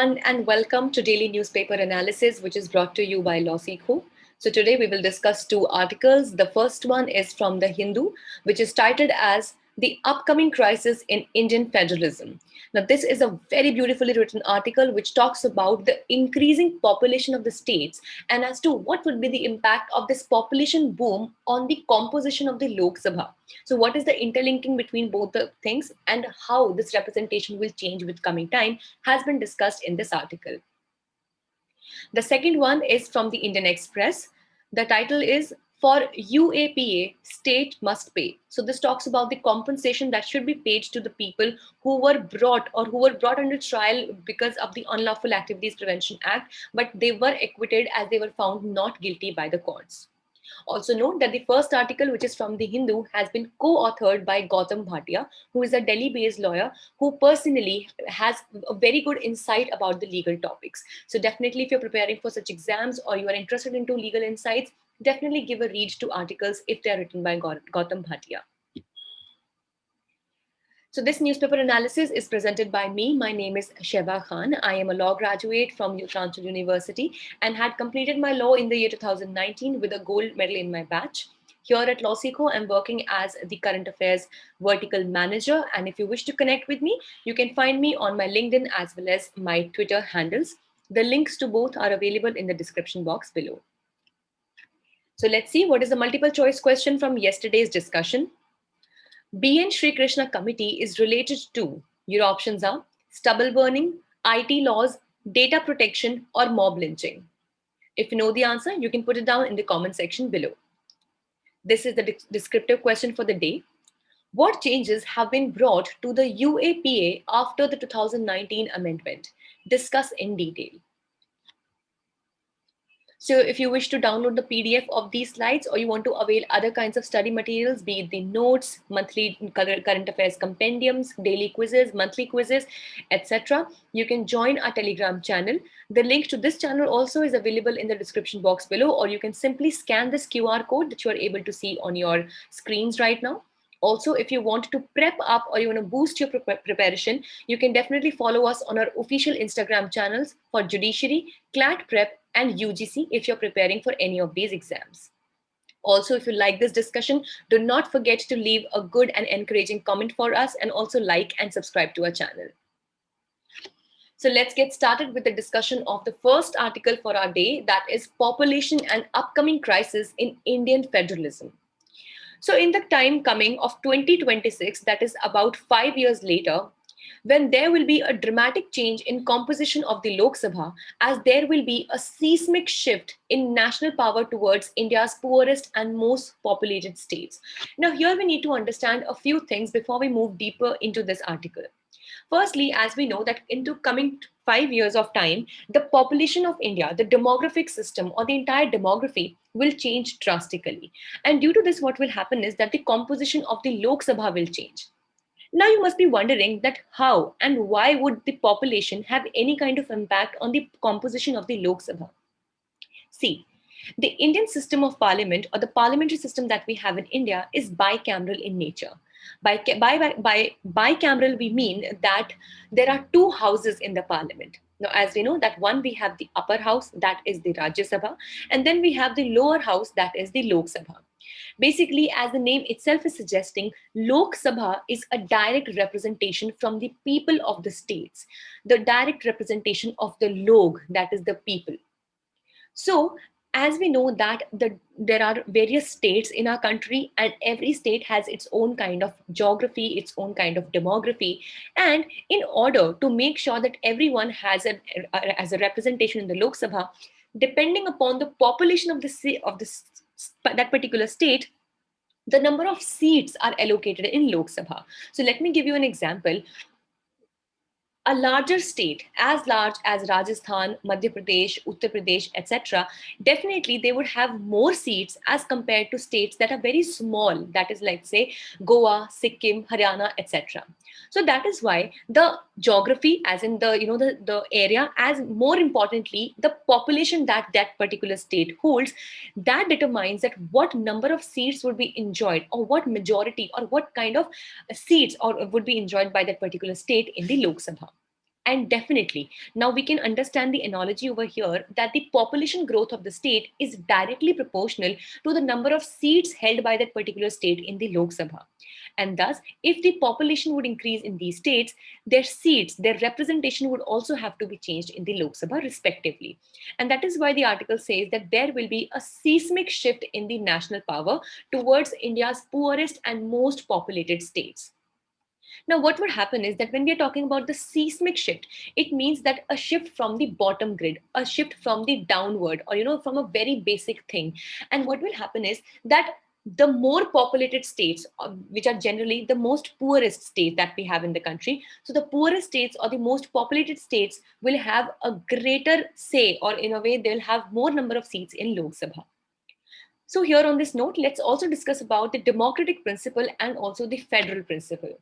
everyone, and welcome to Daily Newspaper Analysis, which is brought to you by LawSikho. So, today we will discuss two articles. The first one is from The Hindu, which is titled as The Upcoming Crisis in Indian Federalism. Now, this is a very beautifully written article which talks about the increasing population of the states and as to what would be the impact of this population boom on the composition of the Lok Sabha. So, what is the interlinking between both the things and how this representation will change with coming time has been discussed in this article. The second one is from the Indian Express. The title is For UAPA, State Must Pay. So this talks about the compensation that should be paid to the people who were brought under trial because of the Unlawful Activities Prevention Act, but they were acquitted as they were found not guilty by the courts. Also note that the first article, which is from The Hindu, has been co-authored by Gautam Bhatia, who is a Delhi-based lawyer who personally has a very good insight about the legal topics. So definitely if you're preparing for such exams or you are interested into legal insights, definitely give a read to articles if they are written by Gautam Bhatia. So this newspaper analysis is presented by me. My name is Sheba Khan. I am a law graduate from Uttarakhand University and had completed my law in the year 2019 with a gold medal in my batch. Here at LawSikho, I'm working as the current affairs vertical manager. And if you wish to connect with me, you can find me on my LinkedIn as well as my Twitter handles. The links to both are available in the description box below. So let's see what is the multiple choice question from yesterday's discussion. BN Sri Krishna Committee is related to, your options are stubble burning, IT laws, data protection, or mob lynching. If you know the answer, you can put it down in the comment section below. This is the descriptive question for the day. What changes have been brought to the UAPA after the 2019 amendment? Discuss in detail. So if you wish to download the PDF of these slides or you want to avail other kinds of study materials, be it the notes, monthly current affairs compendiums, daily quizzes, monthly quizzes, etc., you can join our Telegram channel. The link to this channel also is available in the description box below, or you can simply scan this QR code that you are able to see on your screens right now. Also, if you want to prep up or you want to boost your preparation, you can definitely follow us on our official Instagram channels for Judiciary, CLAT Prep, and UGC if you're preparing for any of these exams. Also, if you like this discussion, do not forget to leave a good and encouraging comment for us and also like and subscribe to our channel. So let's get started with the discussion of the first article for our day, that is Population and Upcoming Crisis in Indian Federalism. So in the time coming of 2026, that is about 5 years later, when there will be a dramatic change in composition of the Lok Sabha, as there will be a seismic shift in national power towards India's poorest and most populated states. Now here we need to understand a few things before we move deeper into this article. Firstly, as we know that into coming 5 years of time, the population of India, the demographic system or the entire demography will change drastically. And due to this, what will happen is that the composition of the Lok Sabha will change. Now you must be wondering that how and why would the population have any kind of impact on the composition of the Lok Sabha? See, the Indian system of parliament or the parliamentary system that we have in India is bicameral in nature. By bicameral, we mean that there are two houses in the parliament. Now, as we know that one, we have the upper house, that is the Rajya Sabha, and then we have the lower house, that is the Lok Sabha. Basically, as the name itself is suggesting, Lok Sabha is a direct representation from the people of the states, the direct representation of the Log, that is the people. So, as we know that there are various states in our country, and every state has its own kind of geography, its own kind of demography. And in order to make sure that everyone has as a representation in the Lok Sabha, depending upon the population of that particular state, the number of seats are allocated in Lok Sabha. So let me give you an example. A larger state, as large as Rajasthan, Madhya Pradesh, Uttar Pradesh, etc., definitely they would have more seats as compared to states that are very small, that is like say Goa, Sikkim, Haryana, etc. So that is why the geography, as in the area, as more importantly the population that that particular state holds, that determines that what number of seats would be enjoyed, or what majority or what kind of seats or would be enjoyed by that particular state in the Lok Sabha. And definitely, now we can understand the analogy over here that the population growth of the state is directly proportional to the number of seats held by that particular state in the Lok Sabha. And thus, if the population would increase in these states, their seats, their representation would also have to be changed in the Lok Sabha respectively. And that is why the article says that there will be a seismic shift in the national power towards India's poorest and most populated states. Now, what would happen is that when we are talking about the seismic shift, it means that a shift from the bottom grid, a shift from the downward, or from a very basic thing. And what will happen is that the more populated states, which are generally the most poorest states that we have in the country, so the poorest states or the most populated states will have a greater say, or in a way, they'll have more number of seats in Lok Sabha. So here on this note, let's also discuss about the democratic principle and also the federal principle.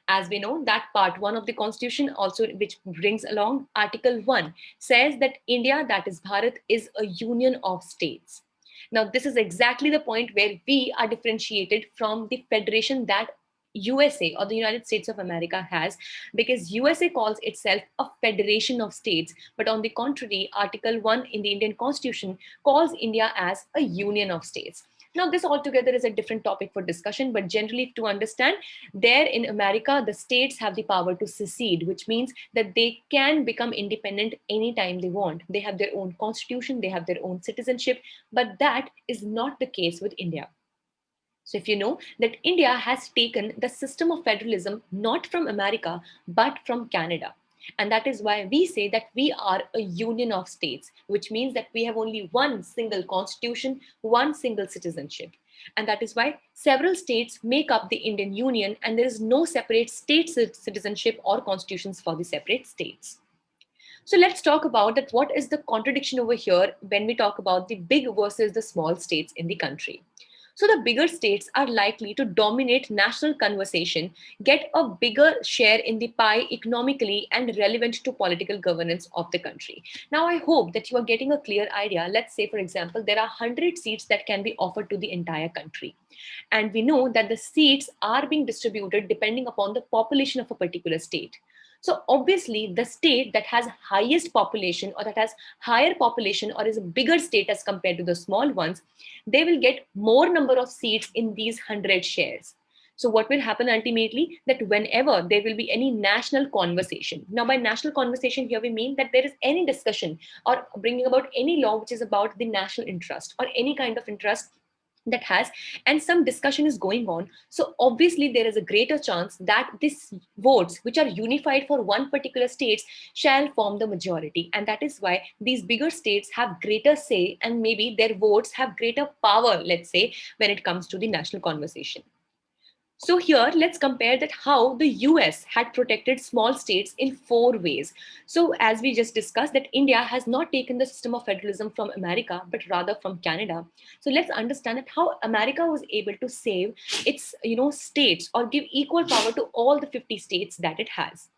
As we know that part 1 of the constitution also, which brings along article 1, says that India, that is Bharat, is a union of states. Now this is exactly the point where we are differentiated from the federation that USA or the United States of America has, because USA calls itself a federation of states, but on the contrary, Article 1 in the Indian Constitution calls India as a union of states. Now, this altogether is a different topic for discussion, but generally, to understand, there in America, the states have the power to secede, which means that they can become independent anytime they want. They have their own constitution, they have their own citizenship, but that is not the case with India. So, if you know that India has taken the system of federalism not from America but from Canada. And that is why we say that we are a union of states, which means that we have only one single constitution, one single citizenship. And that is why several states make up the Indian Union, and there is no separate state citizenship or constitutions for the separate states. So let's talk about that. What is the contradiction over here when we talk about the big versus the small states in the country? So the bigger states are likely to dominate national conversation, get a bigger share in the pie economically and relevant to political governance of the country. Now, I hope that you are getting a clear idea. Let's say, for example, there are 100 seats that can be offered to the entire country. And we know that the seats are being distributed depending upon the population of a particular state. So obviously, the state that has highest population or that has higher population or is a bigger state as compared to the small ones, they will get more number of seats in these 100 shares. So what will happen ultimately, that whenever there will be any national conversation, now by national conversation here we mean that there is any discussion or bringing about any law which is about the national interest or any kind of interest that has, and some discussion is going on, so obviously there is a greater chance that these votes which are unified for one particular states shall form the majority, and that is why these bigger states have greater say and maybe their votes have greater power, let's say, when it comes to the national conversation. So here, let's compare that how the US had protected small states in 4 ways. So as we just discussed, that India has not taken the system of federalism from America, but rather from Canada. So let's understand that how America was able to save its, states or give equal power to all the 50 states that it has.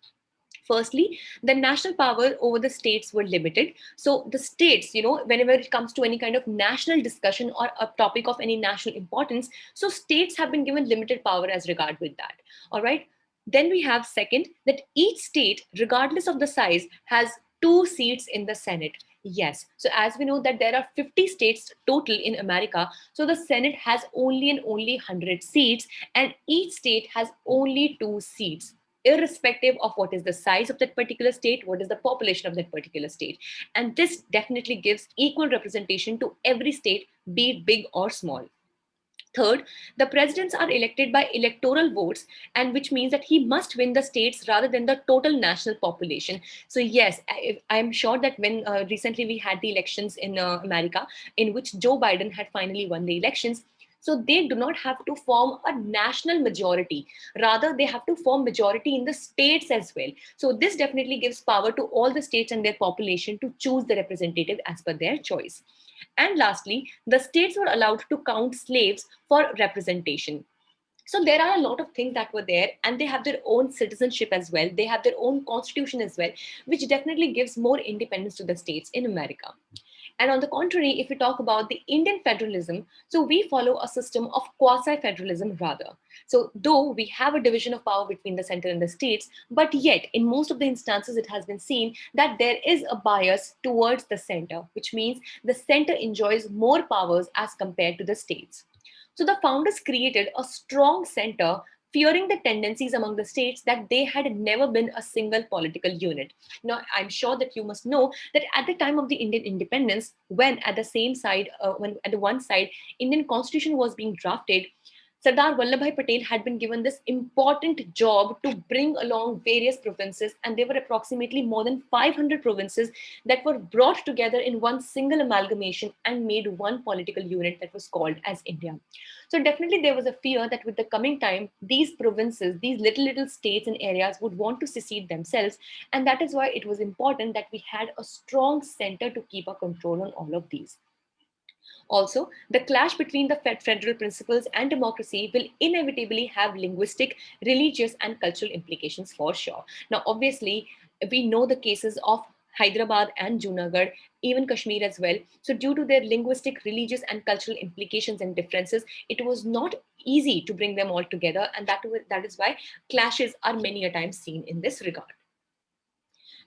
Firstly, the national power over the states were limited. So the states, whenever it comes to any kind of national discussion or a topic of any national importance, so states have been given limited power as regard with that. All right. Then we have second, that each state, regardless of the size, has 2 seats in the Senate. Yes. So as we know that there are 50 states total in America, so the Senate has only and only 100 seats, and each state has only 2 seats, irrespective of what is the size of that particular state, what is the population of that particular state. And this definitely gives equal representation to every state, be it big or small. Third, the presidents are elected by electoral votes, and which means that he must win the states rather than the total national population. So, yes, I'm sure that when recently we had the elections in America, in which Joe Biden had finally won the elections, so they do not have to form a national majority. Rather, they have to form majority in the states as well. So this definitely gives power to all the states and their population to choose the representative as per their choice. And lastly, the states were allowed to count slaves for representation. So there are a lot of things that were there, and they have their own citizenship as well. They have their own constitution as well, which definitely gives more independence to the states in America. And on the contrary, if we talk about the Indian federalism, so we follow a system of quasi federalism rather. So, though we have a division of power between the center and the states, but yet in most of the instances, it has been seen that there is a bias towards the center, which means the center enjoys more powers as compared to the states. So, the founders created a strong center, fearing the tendencies among the states that they had never been a single political unit. Now, I'm sure that you must know that at the time of the Indian independence, when at the same side, when at the one side, Indian constitution was being drafted, Sardar Vallabhbhai Patel had been given this important job to bring along various provinces, and there were approximately more than 500 provinces that were brought together in one single amalgamation and made one political unit that was called as India. So definitely there was a fear that with the coming time, these provinces, these little states and areas would want to secede themselves, and that is why it was important that we had a strong center to keep a control on all of these. Also, the clash between the federal principles and democracy will inevitably have linguistic, religious, and cultural implications for sure. Now, obviously, we know the cases of Hyderabad and Junagadh, even Kashmir as well. So, due to their linguistic, religious, and cultural implications and differences, it was not easy to bring them all together, and that is why clashes are many a time seen in this regard.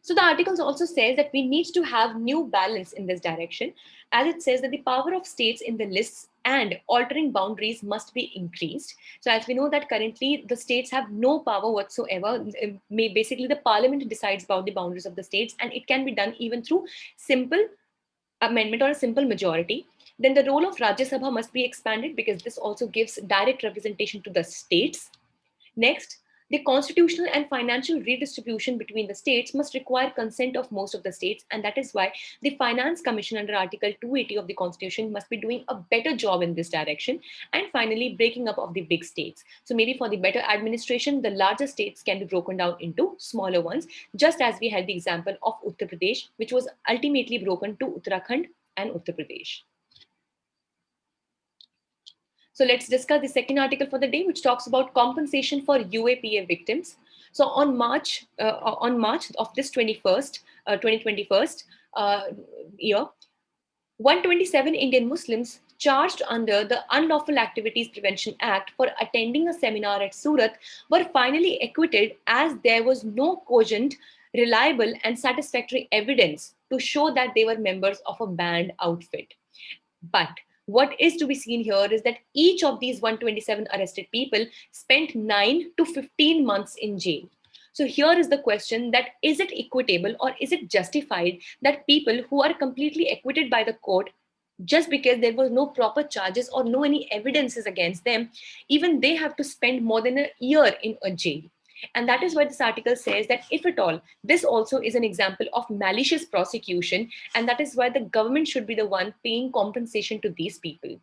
So the articles also says that we need to have new balance in this direction, as it says that the power of states in the lists and altering boundaries must be increased. So as we know that currently the states have no power whatsoever. Basically, the parliament decides about the boundaries of the states, and it can be done even through simple amendment or a simple majority. Then the role of Rajya Sabha must be expanded because this also gives direct representation to the states. Next, the constitutional and financial redistribution between the states must require consent of most of the states, and that is why the Finance Commission under Article 280 of the Constitution must be doing a better job in this direction. And finally, breaking up of the big states. So maybe for the better administration, the larger states can be broken down into smaller ones, just as we had the example of Uttar Pradesh, which was ultimately broken to Uttarakhand and Uttar Pradesh. So let's discuss the second article for the day, which talks about compensation for UAPA victims. So on March of this 2021 year, 127 Indian Muslims charged under the Unlawful Activities Prevention Act for attending a seminar at Surat were finally acquitted, as there was no cogent, reliable, and satisfactory evidence to show that they were members of a banned outfit. But what is to be seen here is that each of these 127 arrested people spent 9 to 15 months in jail. So here is the question, that is it equitable or is it justified that people who are completely acquitted by the court, just because there was no proper charges or no any evidences against them, even they have to spend more than a year in a jail? And that is why this article says that if at all, this also is an example of malicious prosecution, and that is why the government should be the one paying compensation to these people.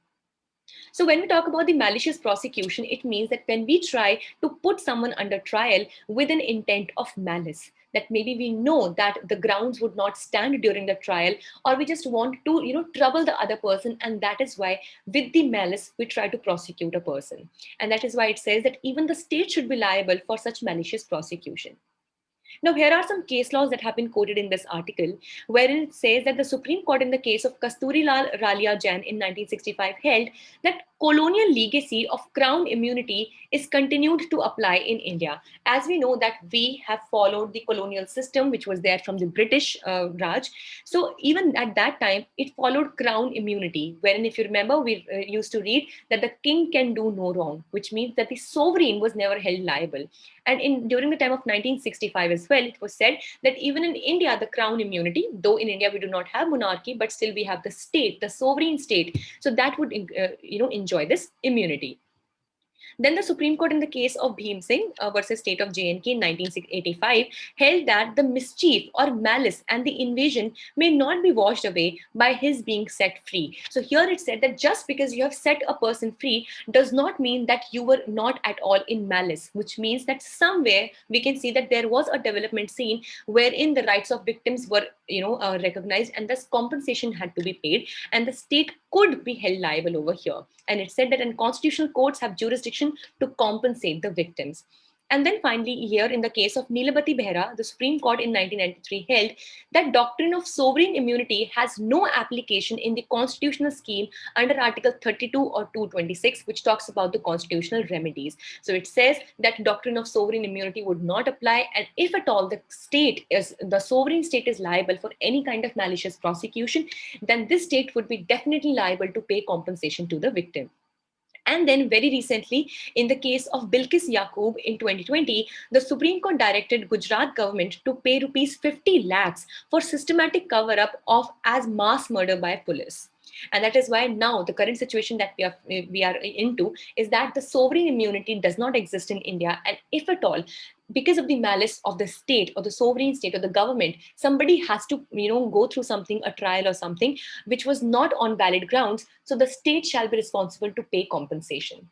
So, when we talk about the malicious prosecution, it means that when we try to put someone under trial with an intent of malice, that maybe we know that the grounds would not stand during the trial, or we just want to, trouble the other person, and that is why, with the malice, we try to prosecute a person. And that is why it says that even the state should be liable for such malicious prosecution. Now, here are some case laws that have been quoted in this article, wherein it says that the Supreme Court, in the case of Kasturi Lal Ralia Jain in 1965, held that colonial legacy of crown immunity is continued to apply in India. As we know that we have followed the colonial system, which was there from the British Raj. So even at that time, it followed crown immunity, wherein, if you remember, we used to read that the king can do no wrong, which means that the sovereign was never held liable. And during the time of 1965 as well, it was said that even in India, the crown immunity, though in India we do not have monarchy, but still we have the state, the sovereign state, so that would enjoy this immunity. Then the Supreme Court, in the case of Bhim Singh versus State of JNK in 1985, held that the mischief or malice and the invasion may not be washed away by his being set free. So here it said that just because you have set a person free does not mean that you were not at all in malice, which means that somewhere we can see that there was a development seen wherein the rights of victims were recognized, and thus compensation had to be paid, and the state could be held liable over here. And it said that, and constitutional courts have jurisdiction to compensate the victims. And then finally, here in the case of Nilabati Behra, the Supreme Court in 1993 held that doctrine of sovereign immunity has no application in the constitutional scheme under Article 32 or 226, which talks about the constitutional remedies. So it says that doctrine of sovereign immunity would not apply, and if at all the sovereign state is liable for any kind of malicious prosecution, then this state would be definitely liable to pay compensation to the victim. And then, very recently, in the case of Bilkis Yaqub in 2020, the Supreme Court directed Gujarat government to pay rupees 50 lakhs for systematic cover up of as mass murder by police. And that is why now the current situation that we are into is that the sovereign immunity does not exist in India, and if at all, because of the malice of the state or the sovereign state or the government, somebody has to go through something, a trial or something, which was not on valid grounds, so the state shall be responsible to pay compensation.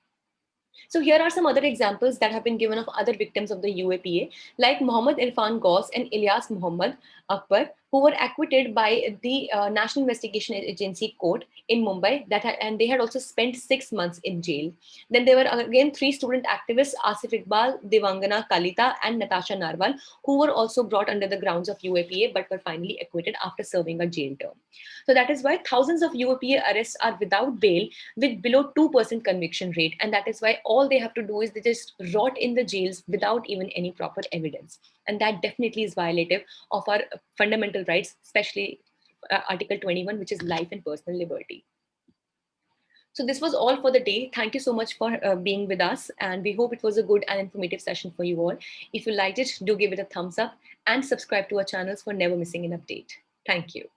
So here are some other examples that have been given of other victims of the UAPA, like Mohammad Irfan Ghaus and Ilyas Muhammad Akbar, who were acquitted by the National Investigation Agency court in Mumbai, and they had also spent 6 months in jail. Then there were again three student activists, Asif Iqbal, Devangana Kalita, and Natasha Narwal, who were also brought under the grounds of UAPA but were finally acquitted after serving a jail term. So that is why thousands of UAPA arrests are without bail with below 2% conviction rate. And that is why all they have to do is they just rot in the jails without even any proper evidence. And that definitely is violative of our fundamental rights, especially Article 21, which is life and personal liberty. So this was all for the day. Thank you so much for being with us. And we hope it was a good and informative session for you all. If you liked it, do give it a thumbs up and subscribe to our channels for never missing an update. Thank you.